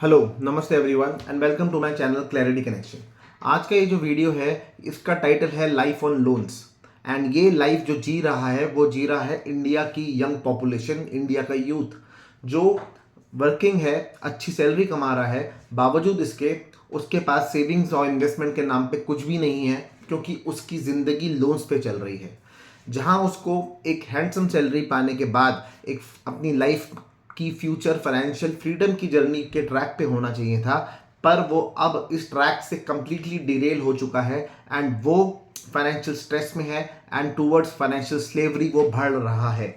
Hello नमस्ते everyone and welcome to my channel clarity connection. आज का ये जो वीडियो है इसका टाइटल है लाइफ ऑन लोन्स। एंड ये लाइफ जो जी रहा है वो जी रहा है इंडिया की यंग पॉपुलेशन, इंडिया का यूथ जो वर्किंग है, अच्छी सैलरी कमा रहा है, बावजूद इसके उसके पास सेविंग्स और इन्वेस्टमेंट के नाम पे कुछ भी नहीं है, क्योंकि उसकी ज़िंदगी लोन्स पे चल रही है। जहां उसको एक हैंडसम सैलरी पाने के बाद एक अपनी लाइफ की फ्यूचर फाइनेंशियल फ्रीडम की जर्नी के ट्रैक पे होना चाहिए था, पर वो अब इस ट्रैक से कंप्लीटली डिरेल हो चुका है एंड वो फाइनेंशियल स्ट्रेस में है एंड टूवर्ड्स फाइनेंशियल स्लेवरी वो बढ़ रहा है।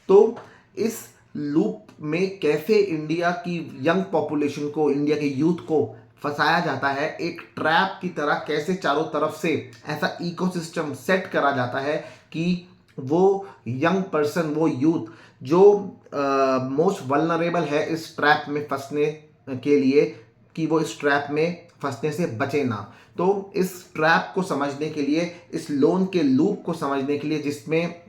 तो इस लूप में कैसे इंडिया की यंग पॉपुलेशन को, इंडिया के यूथ को फंसाया जाता है, एक ट्रैप की तरह कैसे चारों तरफ से ऐसा इकोसिस्टम सेट करा जाता है कि वो यंग पर्सन, वो यूथ जो मोस्ट वल्नरेबल है इस ट्रैप में फंसने के लिए, कि वो इस ट्रैप में फंसने से बचे ना। तो इस ट्रैप को समझने के लिए, इस लोन के लूप को समझने के लिए, जिसमें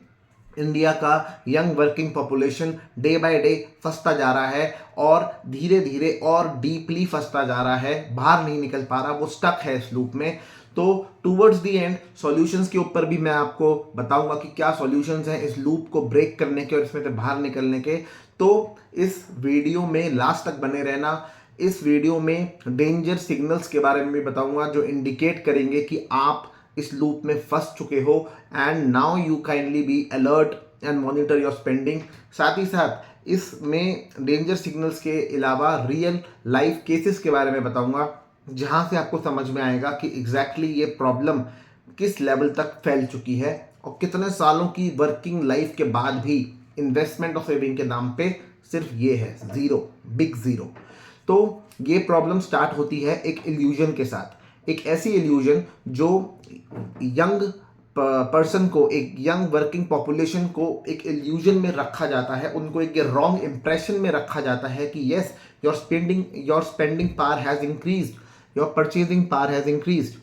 इंडिया का young working population day by day फंसता जा रहा है और धीरे धीरे और डीपली फंसता जा रहा है, बाहर नहीं निकल पा रहा, वो स्टक है इस लूप में। तो टूवर्ड्स दी एंड सॉल्यूशंस के ऊपर भी मैं आपको बताऊंगा कि क्या सॉल्यूशंस हैं इस लूप को ब्रेक करने के और इसमें से बाहर निकलने के। तो इस वीडियो में लास्ट तक बने रहना। इस वीडियो में डेंजर सिग्नल्स के बारे में भी बताऊंगा जो इंडिकेट करेंगे कि आप इस लूप में फंस चुके हो and now you kindly be alert and monitor your spending. साथ ही साथ इसमें डेंजर सिग्नल्स के अलावा रियल लाइफ केसेस के बारे में बताऊंगा, जहां से आपको समझ में आएगा कि एग्जैक्टली ये प्रॉब्लम किस लेवल तक फैल चुकी है और कितने सालों की वर्किंग लाइफ के बाद भी इन्वेस्टमेंट और सेविंग के नाम पे सिर्फ ये है ज़ीरो, बिग ज़ीरो। तो ये प्रॉब्लम स्टार्ट होती है एक इल्यूजन के साथ, एक ऐसी इल्यूजन जो यंग पर्सन को, एक यंग वर्किंग पॉपुलेशन को एक इल्यूजन में रखा जाता है, उनको एक रॉन्ग इंप्रेशन में रखा जाता है कि yes, your spending power has increased, your purchasing power has increased,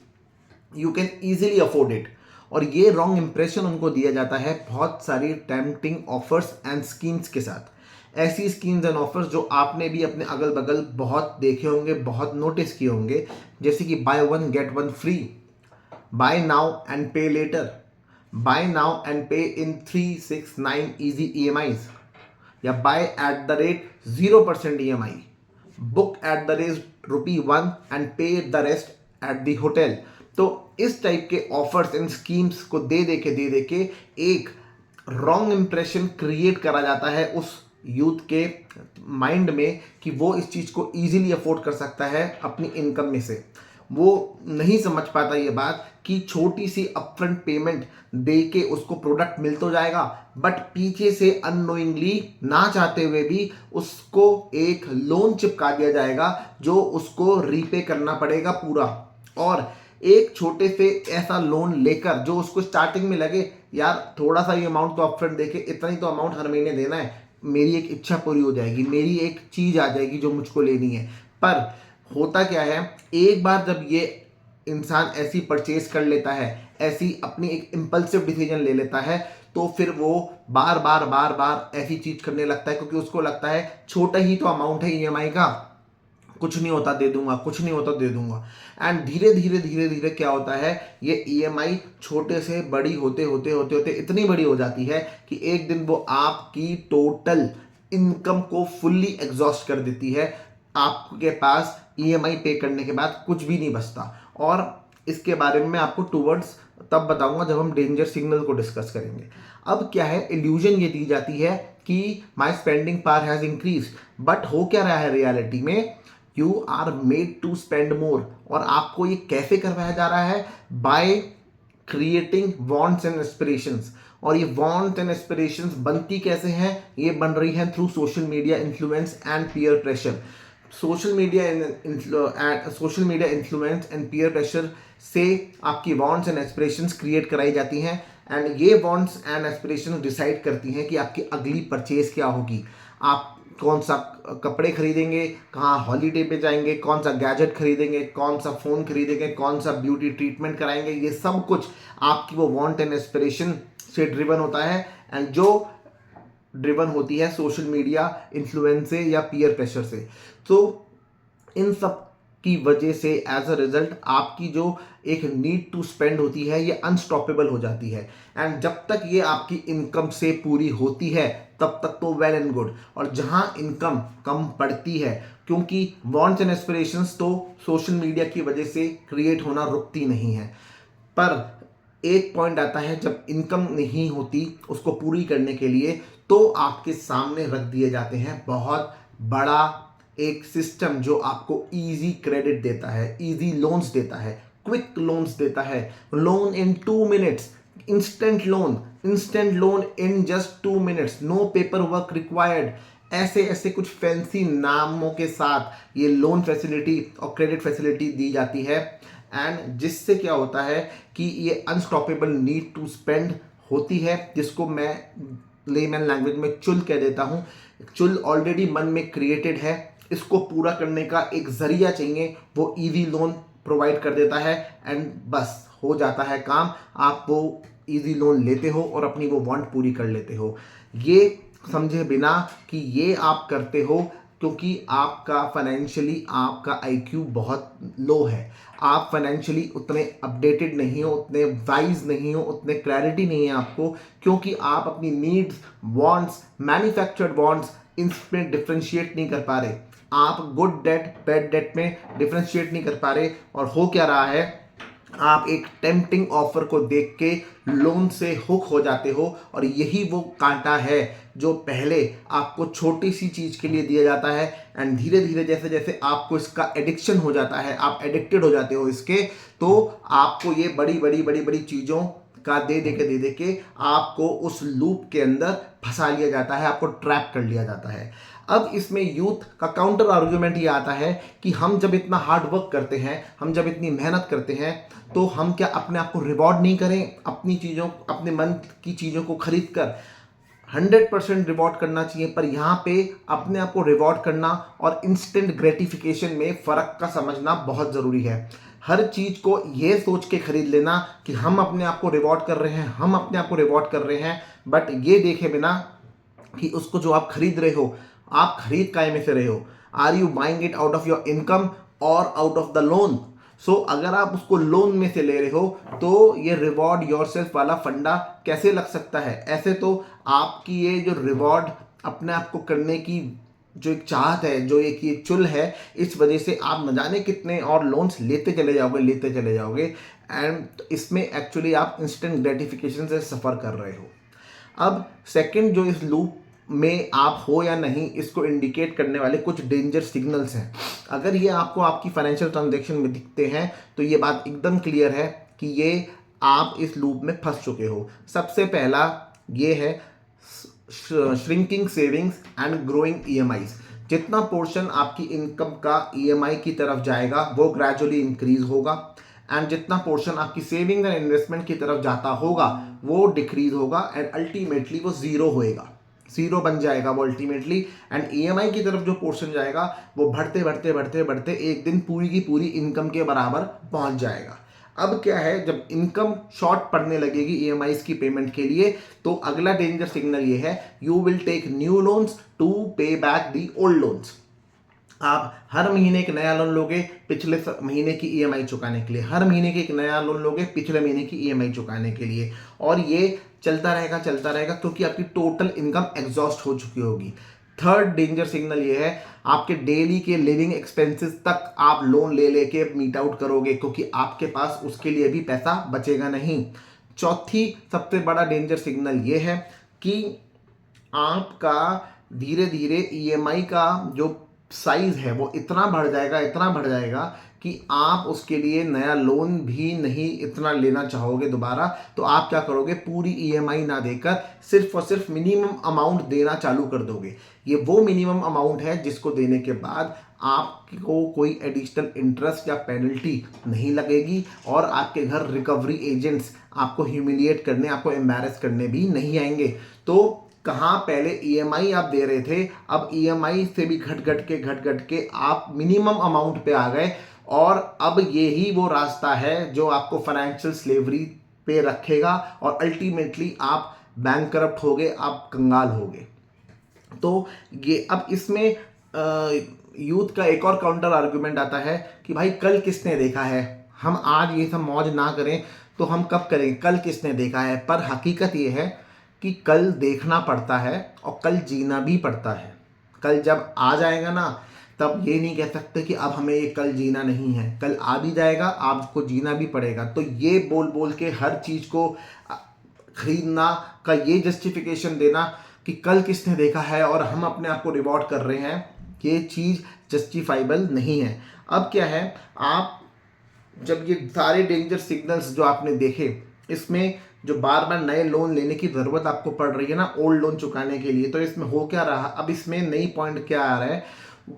you can easily afford it. और ये रॉन्ग इंप्रेशन उनको दिया जाता है बहुत सारी टेम्पटिंग ऑफर्स एंड स्कीम्स के साथ। ऐसी स्कीम्स एंड ऑफर्स जो आपने भी अपने अगल बगल बहुत देखे होंगे, बहुत नोटिस किए होंगे, जैसे कि buy one get one free, buy now and pay later, buy now and pay in 369 easy EMIs, या buy at the rate 0% EMI, book at the रेट ₹1 and pay the rest at the hotel. तो इस type के offers and schemes को दे दे के एक wrong impression create करा जाता है उस यूथ के माइंड में कि वो इस चीज़ को इजीली अफोर्ड कर सकता है अपनी इनकम में से। वो नहीं समझ पाता ये बात कि छोटी सी अपफ्रंट पेमेंट दे के उसको प्रोडक्ट मिल तो जाएगा, बट पीछे से अननोइंगली, ना चाहते हुए भी, उसको एक लोन चिपका दिया जाएगा जो उसको रीपे करना पड़ेगा पूरा। और एक छोटे से ऐसा लोन लेकर जो उसको स्टार्टिंग में लगे यार थोड़ा सा ये अमाउंट तो अपफ्रंट देके, इतना ही तो अमाउंट हर महीने देना है, मेरी एक इच्छा पूरी हो जाएगी, मेरी एक चीज़ आ जाएगी जो मुझको लेनी है। पर होता क्या है, एक बार जब ये इंसान ऐसी परचेज कर लेता है, ऐसी अपनी एक इम्पल्सिव डिसीजन ले लेता है, तो फिर वो बार बार बार बार ऐसी चीज करने लगता है, क्योंकि उसको लगता है छोटा ही तो अमाउंट है EMI का, कुछ नहीं होता दे दूंगा, कुछ नहीं होता दे दूंगा। एंड धीरे धीरे धीरे धीरे क्या होता है, ये EMI छोटे से बड़ी होते होते होते होते इतनी बड़ी हो जाती है कि एक दिन वो आपकी टोटल इनकम को फुल्ली एग्जॉस्ट कर देती है। आपके पास EMI पे करने के बाद कुछ भी नहीं बचता। और इसके बारे में मैं आपको टूवर्ड्स तब बताऊंगा जब हम डेंजर सिग्नल को डिस्कस करेंगे। अब क्या है, इल्यूजन ये दी जाती है कि my spending power has increase, but हो क्या रहा है रियलिटी में, you are made to spend more. और आपको ये कैसे करवाया जा रहा है, by creating wants and aspirations. और ये वॉन्ट एंड एस्पिरेशंस बनती कैसे हैं, ये बन रही हैं through social media influence and peer pressure. Social media influence and peer pressure से आपकी वॉन्ट्स एंड एस्पिरेशंस क्रिएट कराई जाती हैं एंड ये वॉन्ट्स एंड एस्पिरेशंस डिसाइड करती हैं कि आपकी अगली परचेज क्या होगी। आप कौन सा कपड़े खरीदेंगे, कहाँ हॉलीडे पे जाएंगे, कौन सा गैजेट खरीदेंगे, कौन सा फ़ोन खरीदेंगे, कौन सा ब्यूटी ट्रीटमेंट कराएंगे, ये सब कुछ आपकी वो वॉन्ट एंड एस्पिरेशन से ड्रिवन होता है एंड जो ड्रिवन होती है सोशल मीडिया इन्फ्लुएंस से या पीयर प्रेशर से। तो इन सब की वजह से एज अ रिजल्ट आपकी जो एक नीड टू स्पेंड होती है ये अनस्टॉपेबल हो जाती है। एंड जब तक ये आपकी इनकम से पूरी होती है तब तक तो वेल एंड गुड, और जहां इनकम कम पड़ती है, क्योंकि वांट्स एंड एस्पिरेशंस तो सोशल मीडिया की वजह से क्रिएट होना रुकती नहीं है, पर एक पॉइंट आता है जब इनकम नहीं होती उसको पूरी करने के लिए, तो आपके सामने रख दिए जाते हैं बहुत बड़ा एक सिस्टम जो आपको इजी क्रेडिट देता है, इजी लोन्स देता है, क्विक लोन्स देता है, loan in 2 minutes, instant loan in just 2 minutes, no paper work required. ऐसे ऐसे कुछ फैंसी नामों के साथ ये लोन फैसिलिटी और क्रेडिट फैसिलिटी दी जाती है, एंड जिससे क्या होता है कि ये अनस्टॉपेबल नीड टू स्पेंड होती है, जिसको मैं लेमैन लैंग्वेज में चुल कह देता हूँ। चुल ऑलरेडी मन में क्रिएटेड है, इसको पूरा करने का एक जरिया चाहिए, वो इजी लोन प्रोवाइड कर देता है एंड बस हो जाता है काम। आप वो इजी लोन लेते हो और अपनी वो वांट पूरी कर लेते हो, ये समझे बिना कि ये आप करते हो क्योंकि आपका फाइनेंशियली आपका आईक्यू बहुत लो है, आप फाइनेंशियली उतने अपडेटेड नहीं हो, उतने वाइज नहीं हो, उतने क्लैरिटी नहीं है आपको, क्योंकि आप अपनी नीड्स, वांट्स, मैन्युफैक्चर्ड वांट्स इसमें डिफ्रेंशिएट नहीं कर पा रहे, आप गुड डेट बैड डेट में डिफ्रेंशिएट नहीं कर पा रहे, और हो क्या रहा है, आप एक टेम्पटिंग ऑफर को देख के लोन से हुक हो जाते हो, और यही वो कांटा है जो पहले आपको छोटी सी चीज के लिए दिया जाता है, एंड धीरे धीरे जैसे जैसे आपको इसका एडिक्शन हो जाता है, आप एडिक्टेड हो जाते हो इसके, तो आपको ये बड़ी बड़ी बड़ी बड़ी चीजों का दे के आपको उस लूप के अंदर फंसा लिया जाता है, आपको ट्रैप कर लिया जाता है। अब इसमें यूथ का काउंटर आर्गुमेंट ये आता है कि हम जब इतना हार्ड वर्क करते हैं, हम जब इतनी मेहनत करते हैं, तो हम क्या अपने आप को रिवॉर्ड नहीं करें, अपनी चीज़ों, अपने मन की चीज़ों को खरीद कर 100% रिवॉर्ड करना चाहिए। पर यहाँ पे अपने आप को रिवॉर्ड करना और इंस्टेंट ग्रेटिफिकेशन में फ़र्क का समझना बहुत ज़रूरी है। हर चीज़ को ये सोच के खरीद लेना कि हम अपने आप को रिवॉर्ड कर रहे हैं, हम अपने आप को रिवॉर्ड कर रहे हैं, बट ये देखे बिना कि उसको जो आप खरीद रहे हो, आप खरीद काय में से रहे हो, are you buying it out of your income और out of the loan. So अगर आप उसको लोन में से ले रहे हो तो ये रिवॉर्ड योरसेल्फ वाला फंडा कैसे लग सकता है। ऐसे तो आपकी ये जो रिवॉर्ड अपने आप को करने की जो एक चाहत है, जो एक ये चुल है, इस वजह से आप न जाने कितने और लोन्स लेते चले जाओगे एंड इसमें एक्चुअली आप इंस्टेंट ग्रेटिफिकेशन से सफ़र कर रहे हो। अब सेकंड जो इस लूप में आप हो या नहीं, इसको इंडिकेट करने वाले कुछ डेंजर सिग्नल्स हैं। अगर ये आपको आपकी फाइनेंशियल ट्रांजैक्शन में दिखते हैं तो ये बात एकदम क्लियर है कि ये आप इस लूप में फंस चुके हो। सबसे पहला ये है shrinking savings and growing EMIs. जितना पोर्शन आपकी इनकम का ईएमआई की तरफ जाएगा वो ग्रेजुअली इंक्रीज होगा, एंड जितना पोर्शन आपकी सेविंग एंड इन्वेस्टमेंट की तरफ जाता होगा वो डिक्रीज होगा, एंड अल्टीमेटली वो जीरो होएगा, जीरो बन जाएगा वो अल्टीमेटली। एंड ईएमआई की तरफ जो पोर्शन जाएगा वो बढ़ते बढ़ते बढ़ते बढ़ते एक दिन पूरी की पूरी इनकम के बराबर पहुंच जाएगा। अब क्या है, जब इनकम शॉर्ट पड़ने लगेगी ईएमआईज की पेमेंट के लिए, तो अगला डेंजर सिग्नल ये है, you will take new loans to pay back the old loans. आप हर महीने एक नया लोन लोगे पिछले महीने की ईएमआई चुकाने के लिए, हर महीने के एक नया लोन लोगे पिछले महीने की ईएमआई चुकाने के लिए, और ये चलता रहेगा क्योंकि आपकी टोटल इनकम एग्जॉस्ट हो चुकी होगी। थर्ड डेंजर सिग्नल ये है, आपके डेली के लिविंग एक्सपेंसेस तक आप लोन ले लेके मीट आउट करोगे क्योंकि आपके पास उसके लिए भी पैसा बचेगा नहीं। चौथी सबसे बड़ा डेंजर सिग्नल ये है कि आपका धीरे धीरे ईएमआई का जो साइज है वो इतना बढ़ जाएगा कि आप उसके लिए नया लोन भी नहीं इतना लेना चाहोगे दोबारा। तो आप क्या करोगे, पूरी ईएमआई ना देकर सिर्फ और सिर्फ मिनिमम अमाउंट देना चालू कर दोगे। ये वो मिनिमम अमाउंट है जिसको देने के बाद आपको कोई एडिशनल इंटरेस्ट या पेनल्टी नहीं लगेगी, और आपके घर रिकवरी एजेंट्स आपको ह्यूमिलिएट करने, आपको एम्बैरेस करने भी नहीं आएंगे। तो कहाँ पहले ईएमआई आप दे रहे थे, अब ईएमआई से भी घट घट के आप मिनिमम अमाउंट पे आ गए, और अब यही वो रास्ता है जो आपको फाइनेंशियल स्लेवरी पे रखेगा, और अल्टीमेटली आप बैंकरप्ट होगे, आप कंगाल होगे। तो ये अब इसमें यूथ का एक और काउंटर आर्गुमेंट आता है कि भाई कल किसने देखा है, हम आज ये सब मौज ना करें तो हम कब करेंगे, कल किसने देखा है। पर हकीकत ये है कि कल देखना पड़ता है और कल जीना भी पड़ता है। कल जब आ जाएगा ना, तब ये नहीं कह सकते कि अब हमें ये कल जीना नहीं है, कल आ भी जाएगा, आपको जीना भी पड़ेगा। तो ये बोल बोल के हर चीज़ को खरीदना का ये जस्टिफिकेशन देना कि कल किसने देखा है और हम अपने आप को रिवॉर्ड कर रहे हैं, ये चीज़ जस्टिफाइबल नहीं है। अब क्या है, आप जब ये सारे डेंजर सिग्नल्स जो आपने देखे, इसमें जो बार बार नए लोन लेने की ज़रूरत आपको पड़ रही है ना ओल्ड लोन चुकाने के लिए, तो इसमें हो क्या रहा, अब इसमें नई पॉइंट क्या आ रहा है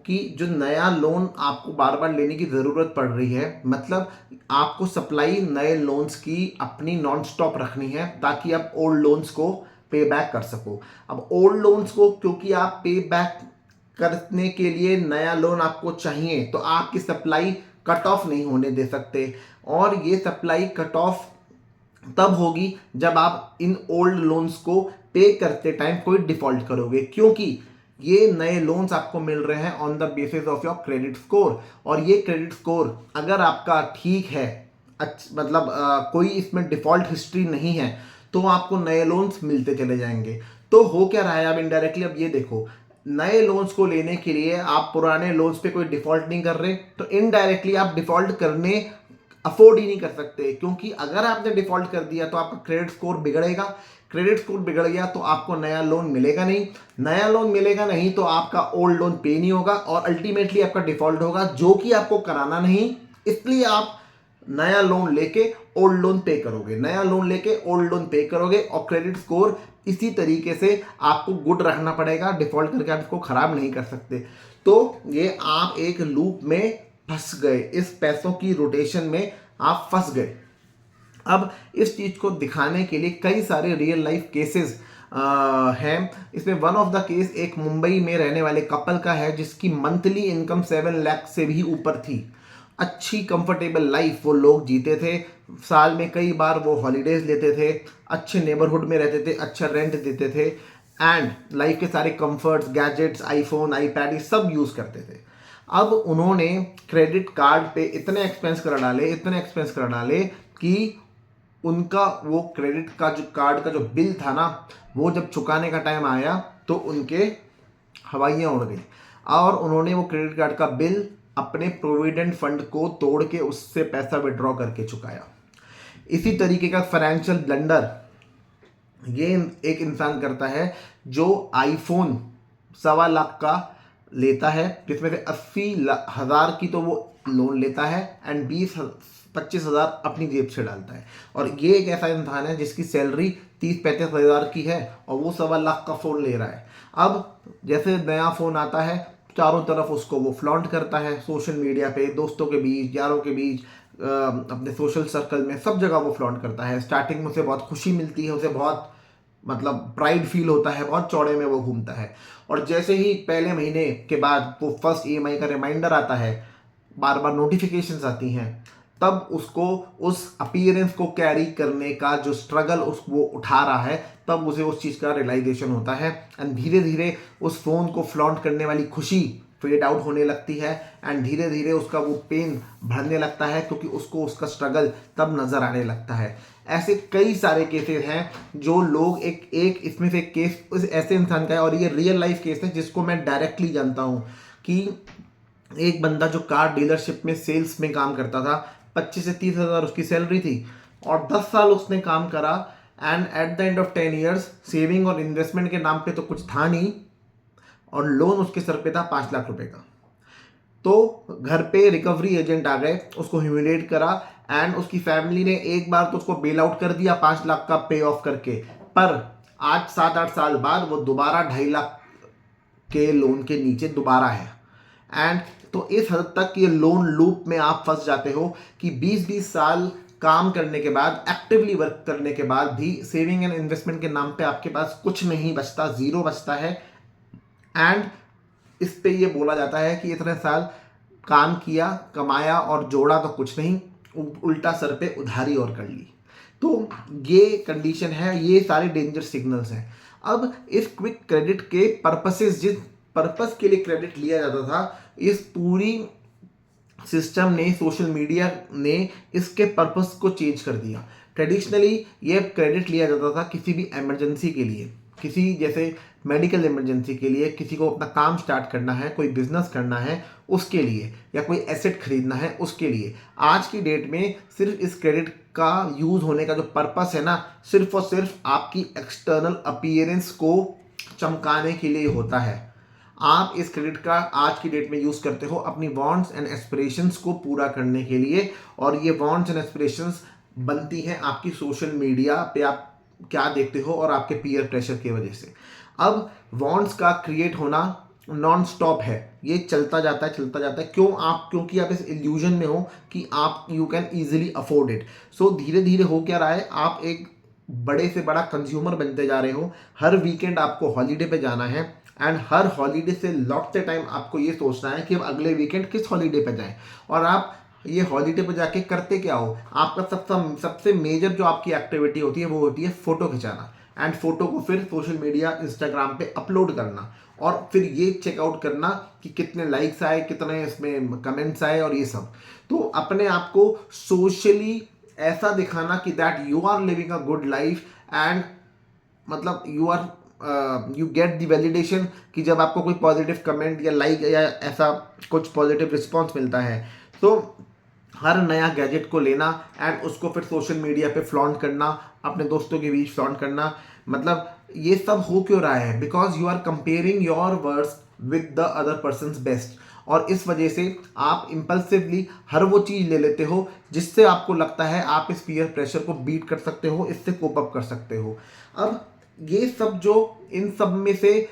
कि जो नया लोन आपको बार बार लेने की ज़रूरत पड़ रही है, मतलब आपको सप्लाई नए लोन्स की अपनी नॉन स्टॉप रखनी है ताकि आप ओल्ड लोन्स को पे बैक कर सको। अब ओल्ड लोन्स को क्योंकि आप पे बैक करने के लिए नया लोन आपको चाहिए, तो आपकी सप्लाई कट ऑफ नहीं होने दे सकते। और ये सप्लाई कट ऑफ तब होगी जब आप इन ओल्ड लोन्स को पे करते टाइम कोई डिफॉल्ट करोगे, क्योंकि ये नए लोन्स आपको मिल रहे हैं on the basis of your credit score. और ये क्रेडिट स्कोर अगर आपका ठीक है, मतलब कोई इसमें डिफॉल्ट हिस्ट्री नहीं है, तो आपको नए लोन्स मिलते चले जाएंगे। तो हो क्या रहा है अब इनडायरेक्टली, अब ये देखो, नए लोन्स को लेने के लिए आप पुराने लोन्स पे कोई डिफॉल्ट नहीं कर रहे, तो इनडायरेक्टली आप डिफॉल्ट करने अफोर्ड ही नहीं कर सकते, क्योंकि अगर आपने डिफॉल्ट कर दिया तो आपका क्रेडिट स्कोर बिगड़ेगा, क्रेडिट स्कोर बिगड़ गया तो आपको नया लोन मिलेगा नहीं, नया लोन मिलेगा नहीं तो आपका ओल्ड लोन पे नहीं होगा और अल्टीमेटली आपका डिफॉल्ट होगा, जो कि आपको कराना नहीं। इसलिए आप नया लोन लेके ओल्ड लोन पे करोगे, नया लोन लेके ओल्ड लोन पे करोगे, और क्रेडिट स्कोर इसी तरीके से आपको गुड रखना पड़ेगा, डिफॉल्ट करके आप इसको खराब नहीं कर सकते। तो ये आप एक लूप में फंस गए, इस पैसों की रोटेशन में आप फंस गए। अब इस चीज़ को दिखाने के लिए कई सारे रियल लाइफ केसेस हैं। इसमें वन ऑफ द केस एक मुंबई में रहने वाले कपल का है जिसकी मंथली इनकम 7 लाख से भी ऊपर थी। अच्छी कंफर्टेबल लाइफ वो लोग जीते थे, साल में कई बार वो हॉलीडेज लेते थे, अच्छे नेबरहुड में रहते थे, अच्छा रेंट देते थे, एंड लाइफ के सारे कंफर्ट्स, गैजेट्स, आईफोन, आईपैड, ये सब यूज़ करते थे। अब उन्होंने क्रेडिट कार्ड पे इतने एक्सपेंस करा डाले कि उनका वो क्रेडिट का जो कार्ड का जो बिल था ना, वो जब चुकाने का टाइम आया तो उनके हवाइयाँ उड़ गई और उन्होंने वो क्रेडिट कार्ड का बिल अपने प्रोविडेंट फंड को तोड़ के उससे पैसा विड्रॉ करके चुकाया। इसी तरीके का फाइनेंशियल ब्लंडर ये एक इंसान करता है जो आईफोन 1.25 लाख का लेता है, जिसमें से 80,000 की तो वो लोन लेता है एंड 20-25 हज़ार अपनी जेब से डालता है। और ये एक ऐसा इंसान है जिसकी सैलरी 30-35 हज़ार की है और वो 1.25 लाख का फ़ोन ले रहा है। अब जैसे नया फ़ोन आता है, चारों तरफ उसको वो फ्लॉन्ट करता है, सोशल मीडिया पे, दोस्तों के बीच, यारों के बीच, अपने सोशल सर्कल में, सब जगह वो फ्लॉन्ट करता है। स्टार्टिंग में उसे बहुत खुशी मिलती है, उसे बहुत मतलब प्राइड फील होता है, बहुत चौड़े में वो घूमता है। और जैसे ही पहले महीने के बाद वो फर्स्ट ईएमआई का रिमाइंडर आता है, बार बार नोटिफिकेशंस आती हैं, तब उसको उस अपीयरेंस को कैरी करने का जो स्ट्रगल वो उठा रहा है, तब उसे उस चीज़ का रियलाइजेशन होता है एंड धीरे धीरे उस फ़ोन को फ्लॉन्ट करने वाली खुशी फेड आउट होने लगती है एंड धीरे धीरे उसका वो पेन बढ़ने लगता है, क्योंकि उसको उसका स्ट्रगल तब नज़र आने लगता है। ऐसे कई सारे केसेस हैं जो लोग एक इसमें से केस उस ऐसे इंसान का है, और ये रियल लाइफ केस है जिसको मैं डायरेक्टली जानता हूँ कि एक बंदा जो कार डीलरशिप में सेल्स में काम करता था, 25 से 30 हज़ार उसकी सैलरी थी और 10 साल उसने काम करा and at the end of 10 years saving और इन्वेस्टमेंट के नाम पे तो कुछ था नहीं और लोन उसके सर पे था 5 लाख रुपए का। तो घर पे रिकवरी एजेंट आ गए, उसको ह्यूमिलेट करा एंड उसकी फैमिली ने एक बार तो उसको बेल आउट कर दिया 5 लाख का पे ऑफ करके, पर आज 7-8 साल बाद वो दोबारा 2.5 लाख के लोन के नीचे दोबारा है। एंड तो इस हद तक ये लोन लूप में आप फंस जाते हो कि 20-20 साल काम करने के बाद, एक्टिवली वर्क करने के बाद भी सेविंग एंड इन्वेस्टमेंट के नाम पे आपके पास कुछ नहीं बचता, जीरो बचता है। एंड इस पे ये बोला जाता है कि इतने साल काम किया, कमाया और जोड़ा तो कुछ नहीं, उल्टा सर पे उधारी और कर ली। तो ये कंडीशन है, ये सारे डेंजर सिग्नल्स हैं। अब इस क्विक क्रेडिट के पर्पसेस, जिस पर्पस के लिए क्रेडिट लिया जाता था, इस पूरी सिस्टम ने, सोशल मीडिया ने इसके पर्पस को चेंज कर दिया। ट्रेडिशनली ये क्रेडिट लिया जाता था किसी भी इमरजेंसी के लिए, किसी जैसे मेडिकल इमरजेंसी के लिए, किसी को अपना काम स्टार्ट करना है, कोई बिजनेस करना है उसके लिए, या कोई एसेट खरीदना है उसके लिए। आज की डेट में सिर्फ इस क्रेडिट का यूज होने का जो पर्पस है ना, सिर्फ और सिर्फ आपकी एक्सटर्नल अपीयरेंस को चमकाने के लिए होता है। आप इस क्रेडिट का आज की डेट में यूज करते हो अपनी वांट्स एंड एस्पिरेशंस को पूरा करने के लिए, और ये वांट्स एंड एस्पिरेशंस बनती हैं आपकी सोशल मीडिया पे आप क्या देखते हो और आपके पीयर प्रेशर की वजह से। अब वांट्स का क्रिएट होना नॉन स्टॉप है, ये चलता जाता है चलता जाता है। क्योंकि आप इस इल्यूजन में हो कि आप you can easily afford it. So धीरे धीरे हो क्या रहा है, आप एक बड़े से बड़ा कंज्यूमर बनते जा रहे हो। हर वीकेंड आपको हॉलीडे पे जाना है, एंड हर हॉलीडे से लौटते टाइम आपको ये सोचना है कि अब अगले वीकेंड किस हॉलीडे पे जाएं। और आप ये हॉलीडे पे जाके करते क्या हो, आपका सबसे मेजर जो आपकी एक्टिविटी होती है वो होती है फोटो खिंचाना, एंड फोटो को फिर सोशल मीडिया इंस्टाग्राम पे अपलोड करना, और फिर ये चेकआउट करना कि कितने लाइक्स आए, कितने इसमें कमेंट्स आए और ये सब। तो अपने आप को सोशली ऐसा दिखाना कि that you are living a good life, and मतलब यू गेट द वैलिडेशन कि जब आपको कोई पॉजिटिव कमेंट या लाइक या ऐसा कुछ पॉजिटिव रिस्पॉन्स मिलता है, तो हर नया गैजेट को लेना एंड उसको फिर सोशल मीडिया पे फ्लॉन्ट करना, अपने दोस्तों के बीच फ्लॉन्ट करना। मतलब ये सब हो क्यों रहा है, because you are comparing your words with the other person's best, और इस वजह से आप इम्पल्सिवली हर वो चीज़ ले लेते हो जिससे आपको लगता है आप इस पीयर प्रेशर को बीट कर सकते हो, इससे कोप अप कर सकते हो। अब ये सब जो इन सब में से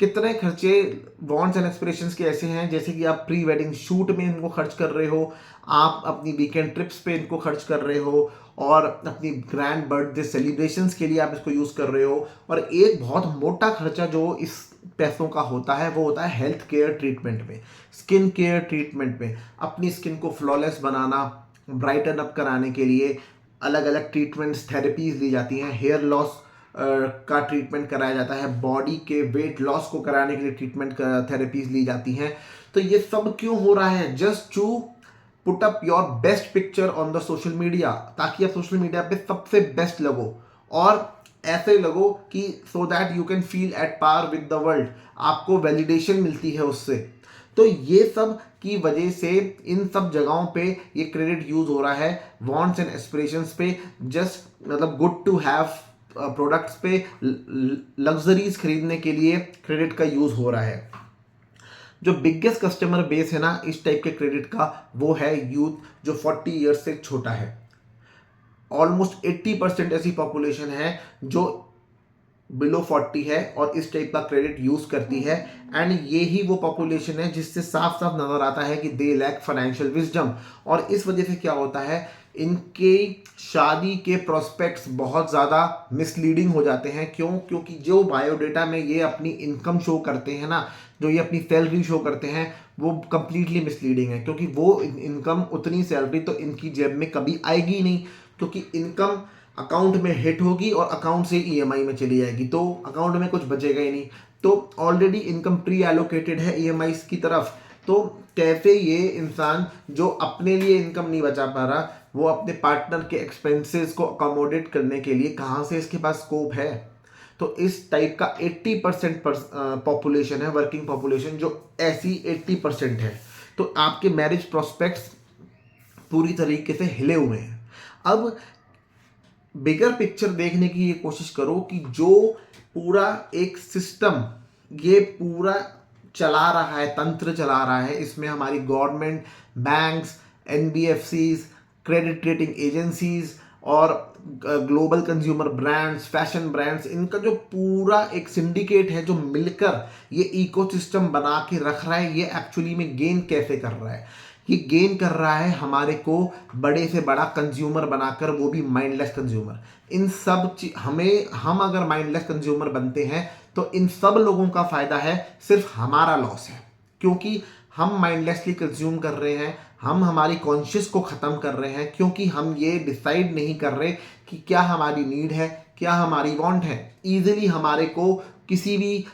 कितने खर्चे वांट्स एंड एस्पिरेशंस के ऐसे हैं, जैसे कि आप प्री वेडिंग शूट में इनको खर्च कर रहे हो, आप अपनी वीकेंड ट्रिप्स पे इनको खर्च कर रहे हो, और अपनी ग्रैंड बर्थडे सेलिब्रेशंस के लिए आप इसको यूज़ कर रहे हो। और एक बहुत मोटा खर्चा जो इस पैसों का होता है वो होता है हेल्थ केयर ट्रीटमेंट में, स्किन केयर ट्रीटमेंट में। अपनी स्किन को फ्लॉलेस बनाना, ब्राइटन अप कराने के लिए अलग अलग ट्रीटमेंट्स, थेरेपीज दी जाती हैं। हेयर लॉस का ट्रीटमेंट कराया जाता है, बॉडी के वेट लॉस को कराने के लिए ट्रीटमेंट थेरेपीज ली जाती हैं। तो ये सब क्यों हो रहा है, just to put up your best picture on the social media, ताकि आप सोशल मीडिया पे सबसे बेस्ट लगो, और ऐसे लगो कि so that you can feel at par with the world, आपको वैलिडेशन मिलती है उससे। तो ये सब की वजह से इन सब जगहों पे ये क्रेडिट यूज हो रहा है, वांट्स एंड एस्पिरेशंस पे, जस्ट मतलब गुड टू हैव प्रोडक्ट्स पे, लग्जरीज खरीदने के लिए क्रेडिट का यूज हो रहा है। जो बिगेस्ट कस्टमर बेस है ना इस टाइप के क्रेडिट का, वो है यूथ जो 40 ईयर्स से छोटा है। ऑलमोस्ट 80% ऐसी पॉपुलेशन है जो बिलो 40 है और इस टाइप का क्रेडिट यूज करती है, एंड ये ही वो पॉपुलेशन है जिससे साफ साफ नजर आता है कि दे लैक फाइनेंशियल विजडम। और इस वजह से क्या होता है, इनके शादी के प्रोस्पेक्ट्स बहुत ज़्यादा मिसलीडिंग हो जाते हैं। क्योंकि जो बायोडेटा में ये अपनी इनकम शो करते हैं ना, जो ये अपनी सैलरी शो करते हैं, वो कंप्लीटली मिसलीडिंग है। क्योंकि वो इनकम, उतनी सैलरी तो इनकी जेब में कभी आएगी नहीं, क्योंकि इनकम अकाउंट में हिट होगी और अकाउंट से ईएमआई में चली जाएगी, तो अकाउंट में कुछ बचेगा ही नहीं। तो ऑलरेडी इनकम प्री एलोकेटेड है ईएमआई की तरफ, तो कैसे ये इंसान जो अपने लिए इनकम नहीं बचा पा रहा, वो अपने पार्टनर के एक्सपेंसेस को अकोमोडेट करने के लिए कहाँ से इसके पास स्कोप है। तो इस टाइप का 80% पॉपुलेशन है, वर्किंग पॉपुलेशन, जो ऐसी 80% है। तो आपके मैरिज प्रोस्पेक्ट्स पूरी तरीके से हिले हुए हैं। अब बिगर पिक्चर देखने की ये कोशिश करो कि जो पूरा एक सिस्टम ये पूरा चला रहा है, तंत्र चला रहा है, इसमें हमारी government, banks, NBFCs, credit rating agencies और global consumer brands, fashion brands, इनका जो पूरा एक सिंडिकेट है जो मिलकर ये इकोसिस्टम बना के रख रहा है, ये एक्चुअली में गेन कैसे कर रहा है। ये गेन कर रहा है हमारे को बड़े से बड़ा कंज्यूमर बनाकर, वो भी माइंडलेस कंज्यूमर। इन सब हम अगर माइंडलेस कंज्यूमर बनते हैं तो इन सब लोगों का फायदा है, सिर्फ हमारा लॉस है। क्योंकि हम माइंडलेसली कंज्यूम कर रहे हैं, हम हमारी कॉन्शियस को ख़त्म कर रहे हैं, क्योंकि हम ये डिसाइड नहीं कर रहे कि क्या हमारी नीड है, क्या हमारी वांट है। ईजिली हमारे को किसी भी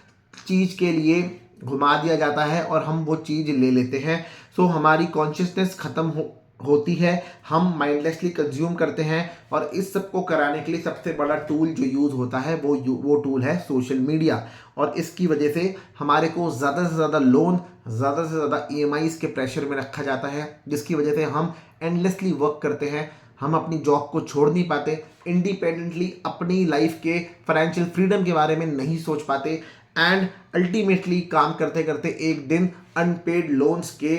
चीज़ के लिए घुमा दिया जाता है और हम वो चीज़ ले लेते हैं। सो हमारी कॉन्शियसनेस ख़त्म होती है, हम माइंडलेसली कंज्यूम करते हैं। और इस सब को कराने के लिए सबसे बड़ा टूल जो यूज़ होता है वो टूल है सोशल मीडिया। और इसकी वजह से हमारे को ज़्यादा से ज़्यादा लोन, ज़्यादा से ज़्यादा EMIs के प्रेशर में रखा जाता है, जिसकी वजह से हम एंडलेसली वर्क करते हैं। हम अपनी जॉब को छोड़ नहीं पाते, इंडिपेंडेंटली अपनी लाइफ के फाइनेंशियल फ्रीडम के बारे में नहीं सोच पाते, एंड अल्टीमेटली काम करते करते एक दिन अनपेड लोन्स के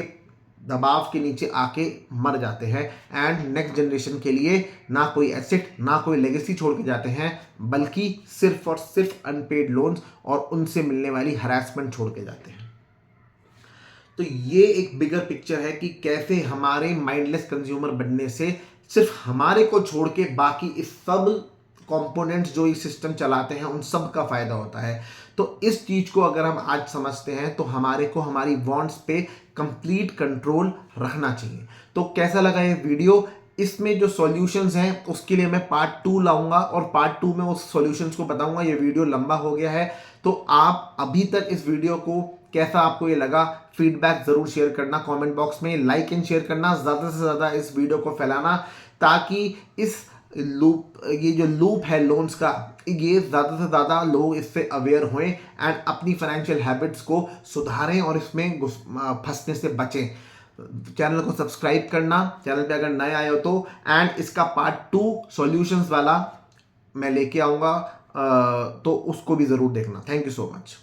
दबाव के नीचे आके मर जाते हैं। एंड नेक्स्ट जनरेशन के लिए ना कोई एसेट, ना कोई लेगेसी छोड़ के जाते हैं, बल्कि सिर्फ और सिर्फ अनपेड लोन्स और उनसे मिलने वाली हरासमेंट छोड़ के जाते हैं। तो ये एक बिगर पिक्चर है कि कैसे हमारे माइंडलेस कंज्यूमर बनने से सिर्फ हमारे को छोड़ के बाकी इस सब कंपोनेंट्स जो इस सिस्टम चलाते हैं उन सब का फायदा होता है। तो इस चीज को अगर हम आज समझते हैं तो हमारे को हमारी वांट्स पे कंप्लीट कंट्रोल रखना चाहिए। तो कैसा लगा ये वीडियो? इसमें जो सॉल्यूशंस हैं उसके लिए मैं पार्ट 2 लाऊंगा और पार्ट 2 में उस सॉल्यूशंस को बताऊंगा। ये वीडियो लंबा हो गया है, तो आप अभी तक इस वीडियो को कैसा आपको ये लगा, फीडबैक जरूर शेयर करना कमेंट बॉक्स में, लाइक एंड शेयर करना, ज़्यादा से ज़्यादा इस वीडियो को फैलाना, ताकि ये जो लूप है लोन्स का, ये ज़्यादा से ज़्यादा लोग इससे अवेयर हों एंड अपनी फाइनेंशियल हैबिट्स को सुधारें और इसमें फंसने से बचें। चैनल को सब्सक्राइब करना, चैनल पे अगर नए आए हो तो, एंड इसका पार्ट 2 सॉल्यूशंस वाला मैं लेके आऊँगा, तो उसको भी ज़रूर देखना। Thank you so much.